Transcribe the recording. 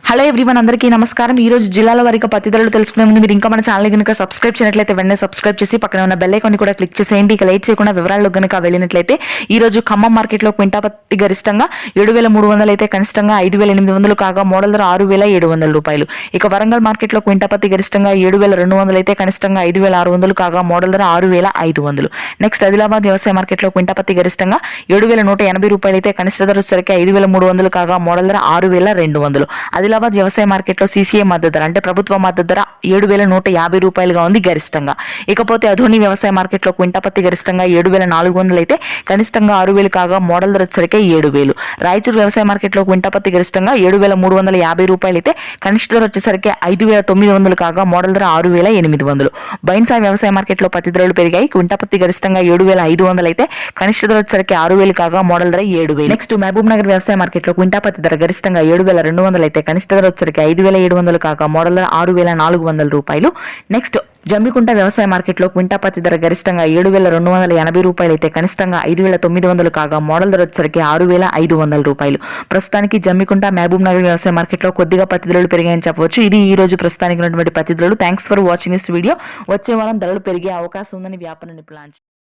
Hello everyone, అందరికీ నమస్కారం. ఈ రోజు జిల్లాల వారీగా పత్తి ధరలు తెలుసుకునే ముందు మీరు ఇంకా మన ఛానల్ కనుక సబ్స్క్రైబ్ చేయనట్లయితే వెంటనే సబ్స్క్రైబ్ చేసి పక్కన ఉన్న బెల్ ఐకాన్ కూడా క్లిక్ చేసేయండి. ఇక లేట్ చేయకుండా వివరాల్లో కనుక వెళ్ళినట్లయితే ఈ రోజు ఖమ్మం మార్కెట్లో క్వింటా పత్తి గరిష్టంగా 7,300 అయితే కనిష్టంగా 5,800 కాగా మోడల్ ధర 6,700 రూపాయలు. ఇక వరంగల్ మార్కెట్లో క్వింటా పత్తి గరిష్టంగా 7,200 అయితే కనిష్టంగా 5,600 కాగా మోడల్ ధర 6,500. నెక్స్ట్ ఆదిలాబాద్ వ్యవసాయ మార్కెట్లో క్వింటా పత్తి గరిష్టంగా 7,180 రూపాయలు అయితే కనిష్ట ధర వచ్చేసరికి 5,300 కాగా మోడల్ ధర 6,200. ఆదిలాబాద్ వ్యవసాయ మార్కెట్లో సీసీఏ మద్దతు ధర అంటే ప్రభుత్వ మద్దతు ధర 7,150 రూపాయలుగా ఉంది గరిష్టంగా. ఇకపోతే అధోని వ్యవసాయ మార్కెట్లో క్వింటా పత్తి గరిష్టంగా 7,400 అయితే కనిష్టంగా 6,000 కాగా మోడల్ ధర వచ్చరికి 7,000. రాయచూరు వ్యవసాయ మార్కెట్లో క్వింటా పత్తి గరిష్టంగా 7,350 రూపాయలు అయితే కనిష్ట ధర వచ్చేసరికి 5,900 కాగా మోడల్ ధర 6,800. బైన్సా వ్యవసాయ మార్కెట్లో పత్తి ధరలు పెరిగాయి. క్వింటా పత్తి గరిష్టంగా 7,500 అయితే కనిష్ట ధర వచ్చరికి 6,000 కాగా మోడల్ ధర 7,000. నెక్స్ట్ మహబూబ్ నగర్ వ్యవసాయ మార్కెట్లో క్వింటా పత్తి ధర గరిష్టంగా 7,200 అయితే కనిష్ట ధర వచ్చరికి 5,700 కాగా మోడల్ ధర 6,400 రూపాయలు. నెక్స్ట్ జమ్మికుంట వ్యవసాయ మార్కెట్లో క్వింటా పత్తి ధర గరిష్టంగా 7,280 రూపాయలు అయితే కనిష్టంగా 5,900 కాగా మోడల్ ధర వచ్చరికి 6,500 రూపాయలు. ప్రస్తుతానికి జమ్మికుంట మహబూబ్ నగర్ వ్యవసాయ మార్కెట్లో కొద్దిగా పత్తి ధరలు పెరిగాయని చెప్పవచ్చు. ఇది ఈ రోజు ప్రస్తుతానికి ఉన్నటువంటి పత్తి ధరలు. Thanks for watching this video. వచ్చే వారం ధరలు పెరిగే అవకాశం ఉందని వ్యాపార నిపుణులు